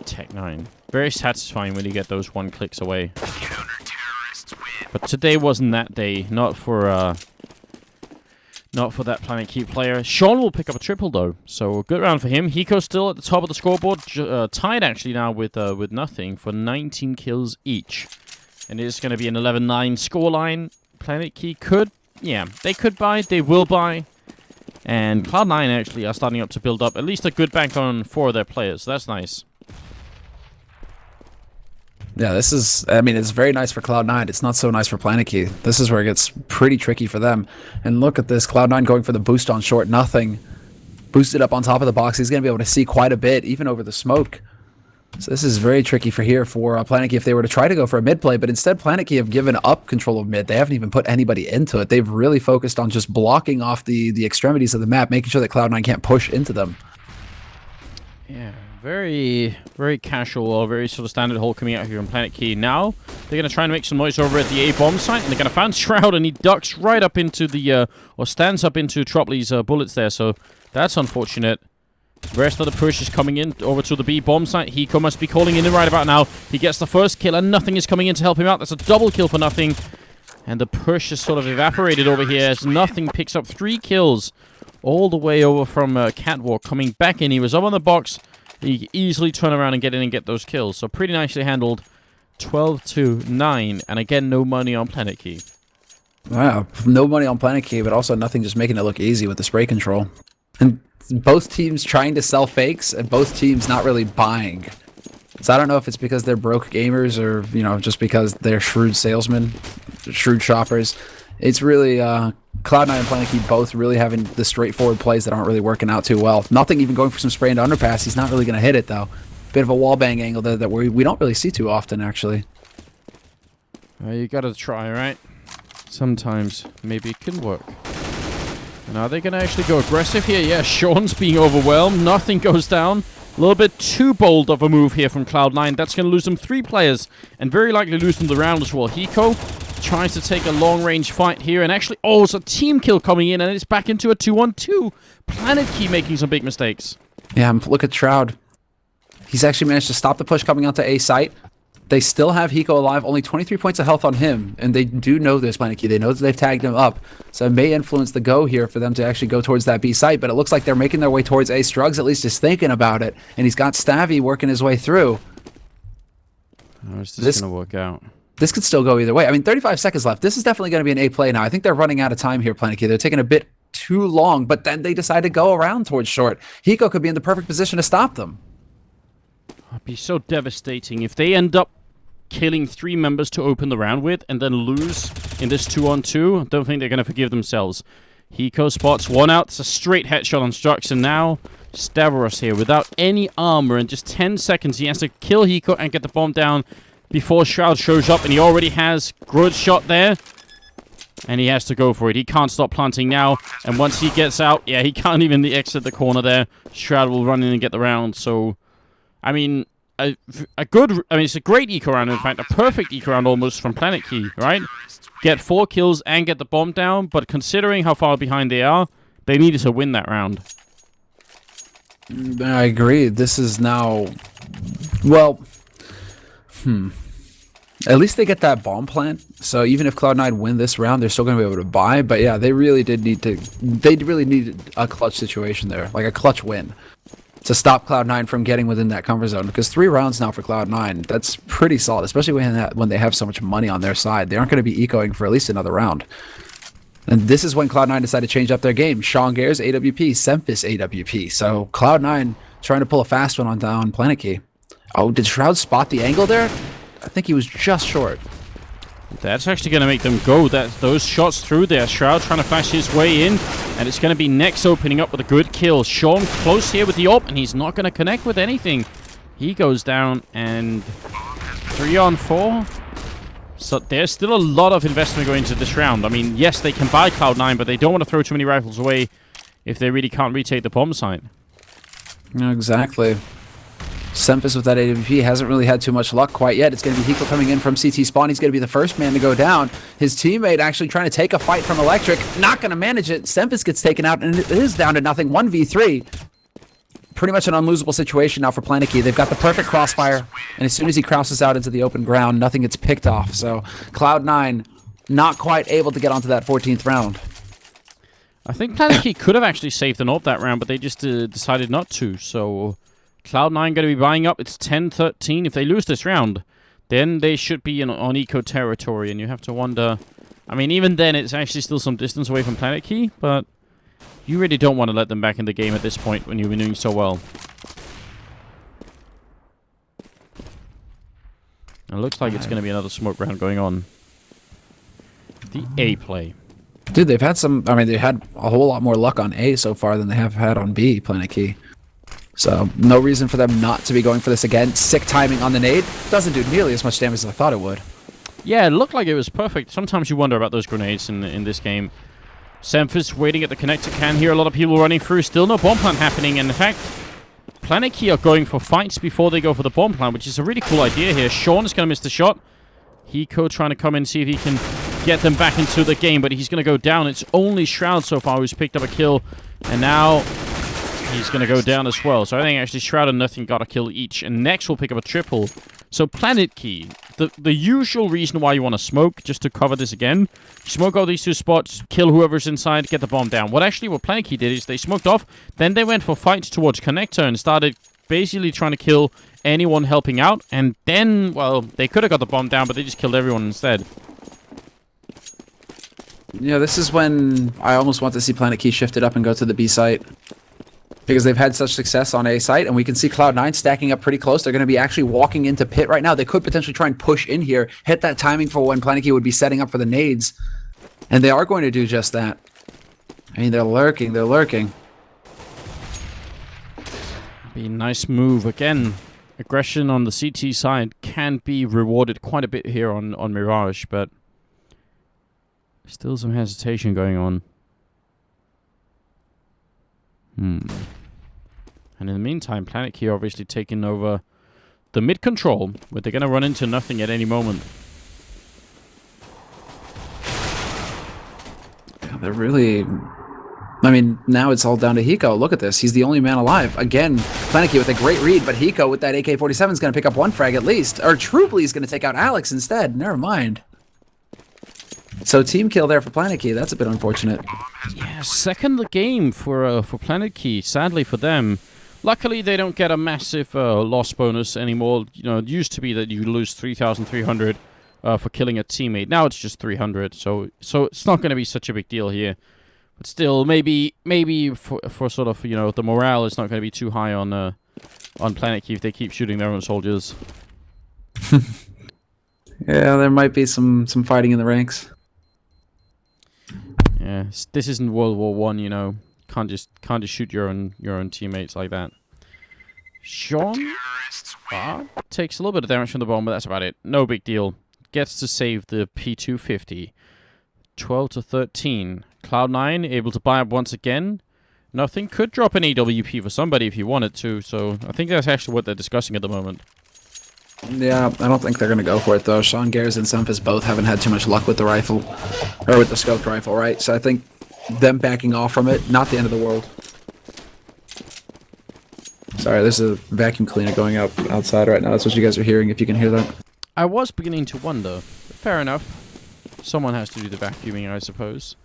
Tech9. Very satisfying when you get those 1 clicks away. But today wasn't that day. Not for that PlanetKey player. Sean will pick up a triple though, so a good round for him. Hiko's still at the top of the scoreboard, tied actually now with Nothing for 19 kills each. And it is going to be an 11-9 scoreline. PlanetKey could, yeah, they could buy, they will buy. And Cloud9 actually are starting up to build up at least a good bank on 4 of their players, so that's nice. Yeah, this is, I mean, it's very nice for Cloud9. It's not so nice for PlanetKey. This is where it gets pretty tricky for them. And look at this, Cloud9 going for the boost on short. Nothing. Boosted up on top of the box. He's going to be able to see quite a bit, even over the smoke. So this is very tricky for PlanetKey if they were to try to go for a mid play, but instead PlanetKey have given up control of mid. They haven't even put anybody into it. They've really focused on just blocking off the extremities of the map, making sure that Cloud9 can't push into them. Yeah. Very, very casual or very sort of standard hole coming out here on PlanetKey. Now, they're going to try and make some noise over at the A-bomb site, and they're going to find Shroud, and he ducks right up into the, or stands up into Tropley's bullets there, so that's unfortunate. The rest of the push is coming in over to the B-bomb site. Hiko must be calling in right about now. He gets the first kill, and Nothing is coming in to help him out. That's a double kill for Nothing, and the push is sort of evaporated over here as Nothing picks up 3 kills all the way over from Catwalk, coming back in. He was up on the box. He can easily turn around and get in and get those kills. So pretty nicely handled. 12-9. And again, no money on PlanetKey. Wow, no money on PlanetKey, but also nothing just making it look easy with the spray control. And both teams trying to sell fakes, and both teams not really buying. So I don't know if it's because they're broke gamers or, you know, just because they're shrewd salesmen, shrewd shoppers. It's really Cloud9 and PlanetKey both really having the straightforward plays that aren't really working out too well. Nothing even going for some spray into underpass. He's not really going to hit it, though. Bit of a wallbang angle there that we don't really see too often, actually. You gotta try, right? Sometimes maybe it can work. And are they going to actually go aggressive here? Yeah, Sean's being overwhelmed. Nothing goes down. A little bit too bold of a move here from Cloud9. That's going to lose them 3 players and very likely lose them the round as well. Hiko tries to take a long-range fight here and actually... Oh, it's a team kill coming in and it's back into a 2-on-2. PlanetKey making some big mistakes. Yeah, look at Shroud. He's actually managed to stop the push coming onto A site. They still have Hiko alive, only 23 points of health on him, and they do know this PlanetKey. They know that they've tagged him up, so it may influence the go here for them to actually go towards that B site, but it looks like they're making their way towards A. Struggs at least is thinking about it, and he's got Stavy working his way through. How is this going to work out? This could still go either way. I mean, 35 seconds left. This is definitely going to be an A play now. I think they're running out of time here, PlanetKey. They're taking a bit too long, but then they decide to go around towards short. Hiko could be in the perfect position to stop them. It'd be so devastating if they end up killing 3 members to open the round with and then lose in this 2-on-2. I don't think they're going to forgive themselves. Hiko spots 1 out. It's a straight headshot on Strux, and now Stavros here without any armor. In just 10 seconds, he has to kill Hiko and get the bomb down before Shroud shows up, and he already has good shot there. And he has to go for it. He can't stop planting now, and once he gets out, yeah, he can't even exit the corner there. Shroud will run in and get the round, so... I mean... it's a great eco round, in fact, a perfect eco round almost from PlanetKey, right? Get 4 kills and get the bomb down, but considering how far behind they are, they needed to win that round. I agree. This is now, well, at least they get that bomb plant. So even if Cloud9 win this round, they're still going to be able to buy. But yeah, they really needed a clutch situation there, like a clutch win, to stop Cloud9 from getting within that comfort zone. Because 3 rounds now for Cloud9, that's pretty solid, especially when they have so much money on their side. They aren't going to be ecoing for at least another round. And this is when Cloud9 decided to change up their game. Sean Gares, AWP, Semphis, AWP. So Cloud9 trying to pull a fast one on down PlanetKey. Oh, did Shroud spot the angle there? I think he was just short. That's actually going to make them go. Those shots through there. Shroud trying to flash his way in. And it's going to be Nex opening up with a good kill. Sean close here with the AWP, and he's not going to connect with anything. He goes down, and 3 on 4. So there's still a lot of investment going into this round. I mean, yes, they can buy Cloud9, but they don't want to throw too many rifles away if they really can't retake the bomb site. No, exactly. Semphis with that AWP hasn't really had too much luck quite yet. It's going to be Hiko coming in from CT spawn. He's going to be the first man to go down. His teammate actually trying to take a fight from Electric. Not going to manage it. Semphis gets taken out, and it is down to nothing. 1v3. Pretty much an unlosable situation now for PlanetKey. They've got the perfect crossfire, and as soon as he crosses out into the open ground, nothing gets picked off. So Cloud9 not quite able to get onto that 14th round. I think PlanetKey could have actually saved an AWP that round, but they just decided not to. So Cloud9 going to be buying up. It's 10-13. If they lose this round, then they should be on eco territory, and you have to wonder... I mean, even then, it's actually still some distance away from PlanetKey, but you really don't want to let them back in the game at this point when you've been doing so well. It looks like it's going to be another smoke round going on. The A play. Dude, they've had some... I mean, they've had a whole lot more luck on A so far than they have had on B, PlanetKey. So, no reason for them not to be going for this again. Sick timing on the nade. Doesn't do nearly as much damage as I thought it would. Yeah, it looked like it was perfect. Sometimes you wonder about those grenades in this game. Semphis waiting at the connector can here. A lot of people running through. Still no bomb plant happening. And in fact, PlanetKey are going for fights before they go for the bomb plant, which is a really cool idea here. Sean is going to miss the shot. Hiko trying to come in, see if he can get them back into the game, but he's going to go down. It's only Shroud so far who's picked up a kill. And now he's going to go down as well. So I think actually Shroud and Nothing got a kill each. And next we'll pick up a triple. So PlanetKey, the usual reason why you want to smoke, just to cover this again, smoke all these 2 spots, kill whoever's inside, get the bomb down. What PlanetKey did is they smoked off, then they went for fights towards connector and started basically trying to kill anyone helping out. And then, well, they could have got the bomb down, but they just killed everyone instead. Yeah, this is when I almost want to see PlanetKey shifted up and go to the B site. Because they've had such success on A site, and we can see Cloud9 stacking up pretty close. They're going to be actually walking into pit right now. They could potentially try and push in here, hit that timing for when PlanetKey would be setting up for the nades. And they are going to do just that. I mean, they're lurking, they're lurking. Be a nice move. Again, aggression on the CT side can be rewarded quite a bit here on Mirage, but still some hesitation going on. And in the meantime, PlanetKey obviously taking over the mid control, where they're going to run into nothing at any moment. Yeah, they're really... I mean, now it's all down to Hiko. Look at this. He's the only man alive. Again, PlanetKey with a great read, but Hiko with that AK-47 is going to pick up one frag at least. Or Trubley is going to take out Alex instead. Never mind. So team kill there for PlanetKey. That's a bit unfortunate. Yeah, second the game for PlanetKey. Sadly for them. Luckily, they don't get a massive loss bonus anymore. You know, it used to be that you lose 3,300 for killing a teammate. Now it's just 300. So it's not going to be such a big deal here. But still, maybe for sort of, you know, the morale is not going to be too high on PlanetKey if they keep shooting their own soldiers. Yeah, there might be some fighting in the ranks. Yeah, this isn't World War One, you know. Can't just shoot your own teammates like that. Sean takes a little bit of damage from the bomb, but that's about it. No big deal. Gets to save the P250. 12 to 13. Cloud9 able to buy up once again. Nothing. Could drop an AWP for somebody if you wanted to, so I think that's actually what they're discussing at the moment. Yeah, I don't think they're going to go for it, though. Sean Gares and Semphis both haven't had too much luck with the rifle. Or with the scoped rifle, right? So I think them backing off from it, not the end of the world. Sorry, there's a vacuum cleaner going up outside right now. That's what you guys are hearing, if you can hear that. I was beginning to wonder. Fair enough. Someone has to do the vacuuming, I suppose.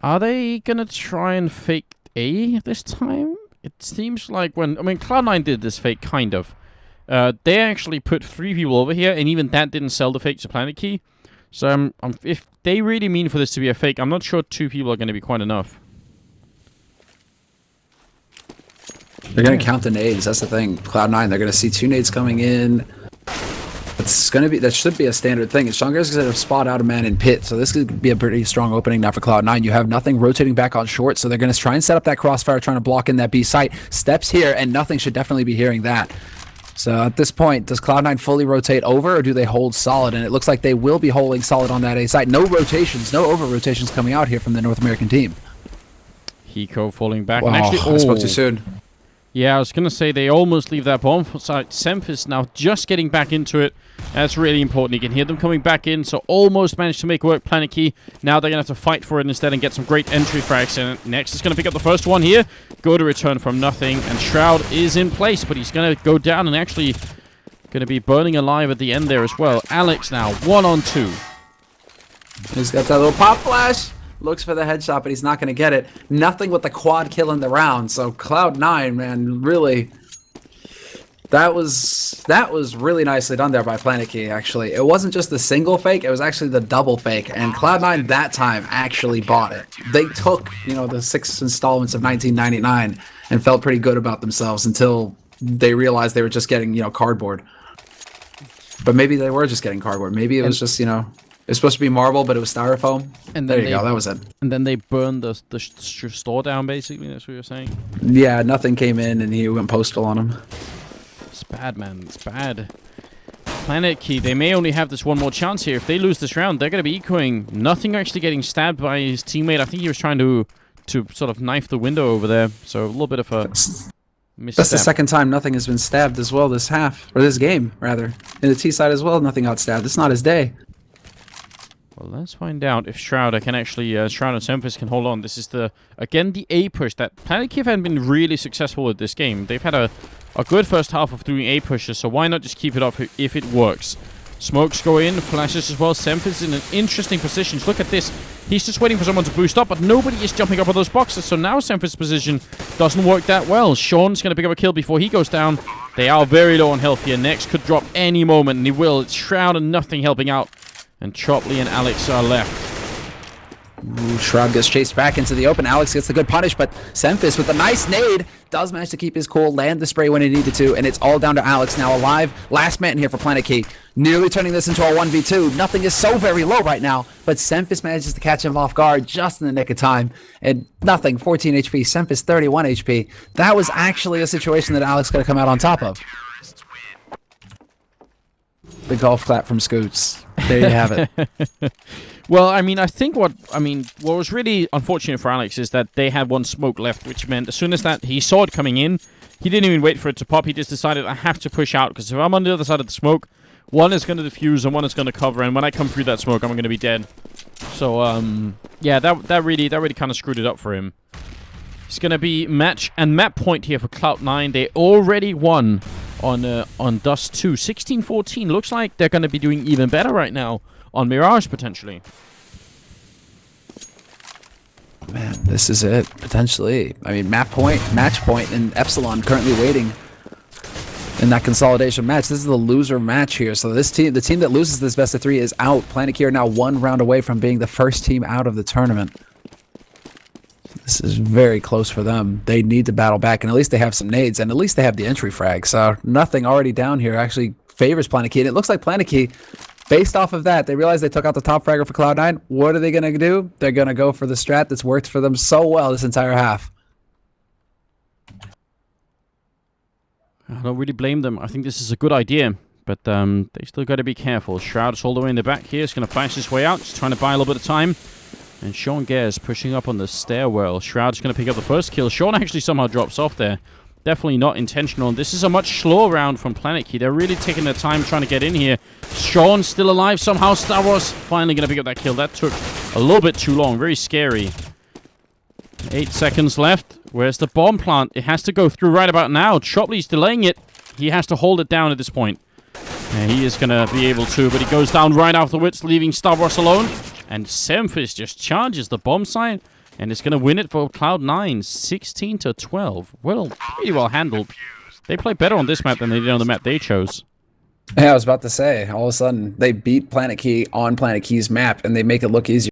Are they going to try and fake A this time? It seems like when... I mean, Cloud9 did this fake, kind of. They actually put 3 people over here, and even that didn't sell the fake to PlanetKey. So if they really mean for this to be a fake, I'm not sure 2 people are going to be quite enough. They're going to count the nades. That's the thing. Cloud9, they're going to see 2 nades coming in. It's going to be... That should be a standard thing. Sean Gares is going to spot out a man in pit, so this could be a pretty strong opening now for Cloud9. You have nothing rotating back on short, so they're going to try and set up that crossfire, trying to block in that B site. Steps here, and nothing should definitely be hearing that. So at this point, does Cloud9 fully rotate over, or do they hold solid? And it looks like they will be holding solid on that A site. No rotations, no over-rotations coming out here from the North American team. Hiko falling back. Wow, And actually, I spoke too soon. Yeah, I was going to say they almost leave that bomb site. Semphis now just getting back into it. That's really important. You can hear them coming back in, so almost managed to make work PlanetKey. Now they're going to have to fight for it instead and get some great entry frags in it. Next is going to pick up the first one here. Go to return from nothing, and Shroud is in place, but he's going to go down and actually going to be burning alive at the end there as well. Alex now, 1-on-2. He's got that little pop flash. Looks for the headshot, but he's not going to get it. Nothing with the quad kill in the round. So Cloud9, man, really, that was really nicely done there by PlanetKey. Actually, it wasn't just the single fake; it was actually the double fake. And Cloud9 that time actually bought it. They took, you know, the 6 installments of 1999 and felt pretty good about themselves until they realized they were just getting, you know, cardboard. But maybe they were just getting cardboard. Maybe it was just, you know. It's supposed to be marble, but it was styrofoam. And there you go. That was it. And then they burned the store down, basically. That's what you're saying? Yeah, nothing came in, and he went postal on him. It's bad, man. It's bad. PlanetKey, they may only have this one more chance here. If they lose this round, they're going to be ecoing. Nothing actually getting stabbed by his teammate. I think he was trying to sort of knife the window over there. So a little bit of a misstep. That's the second time nothing has been stabbed as well this half. Or this game, rather. In the T side as well, nothing got stabbed. It's not his day. Well, let's find out if Shroud can actually, Shroud and Semphis can hold on. This is again, the A push that PlanetKey haven't been really successful with this game. They've had a good first half of doing A pushes, so why not just keep it up if it works? Smokes go in, flashes as well. Semphis in an interesting position. Look at this. He's just waiting for someone to boost up, but nobody is jumping up on those boxes, so now Semphis' position doesn't work that well. Sean's going to pick up a kill before he goes down. They are very low on health here. Next could drop any moment, and he will. It's Shroud and nothing helping out. And Chopley and Alex are left. Ooh, Shroud gets chased back into the open. Alex gets the good punish, but Semphis with a nice nade does manage to keep his cool, land the spray when he needed to, and it's all down to Alex now alive. Last man here for PlanetKey, nearly turning this into a 1v2. Nothing is so very low right now, but Semphis manages to catch him off guard just in the nick of time, and nothing, 14 HP, Semphis 31 HP. That was actually a situation that Alex could have come out on top of. Big golf clap from Scoots. There you have it. Well, I mean, I think what was really unfortunate for Alex is that they had one smoke left, which meant as soon as that he saw it coming in, he didn't even wait for it to pop. He just decided, I have to push out, because if I'm on the other side of the smoke, one is going to defuse and one is going to cover, and when I come through that smoke, I'm going to be dead. So, yeah, that really kind of screwed it up for him. It's going to be match and map point here for Cloud9. They already won on Dust 2. 16-14. Looks like they're going to be doing even better right now on Mirage, potentially. Man, this is it, potentially. I mean, match point, and Epsilon currently waiting in that consolidation match. This is the loser match here. So this team, the team that loses this best of 3 is out. PlanetKey are now 1 round away from being the first team out of the tournament. This is very close for them. They need to battle back, and at least they have some nades, and at least they have the entry frag. So nothing already down here actually favors PlanetKey, and it looks like PlanetKey, based off of that, they realize they took out the top fragger for Cloud9. What are they going to do? They're going to go for the strat that's worked for them so well this entire half. I don't really blame them. I think this is a good idea, but they still got to be careful. Shroud is all the way in the back here. He's going to flash his way out, just trying to buy a little bit of time. And Sean Gares pushing up on the stairwell. Shroud's going to pick up the first kill. Sean actually somehow drops off there. Definitely not intentional. This is a much slower round from PlanetKey. They're really taking their time trying to get in here. Sean still alive somehow. Star Wars finally going to pick up that kill. That took a little bit too long. Very scary. 8 seconds left. Where's the bomb plant? It has to go through right about now. Chopley's delaying it. He has to hold it down at this point. And he is going to be able to, but he goes down right afterwards, leaving Star Wars alone. And Semphis just charges the bomb site, and it's going to win it for Cloud9, 16-12. Well, pretty well handled. They play better on this map than they did on the map they chose. Yeah, I was about to say, all of a sudden, they beat PlanetKey on PlanetKey's map, and they make it look easier.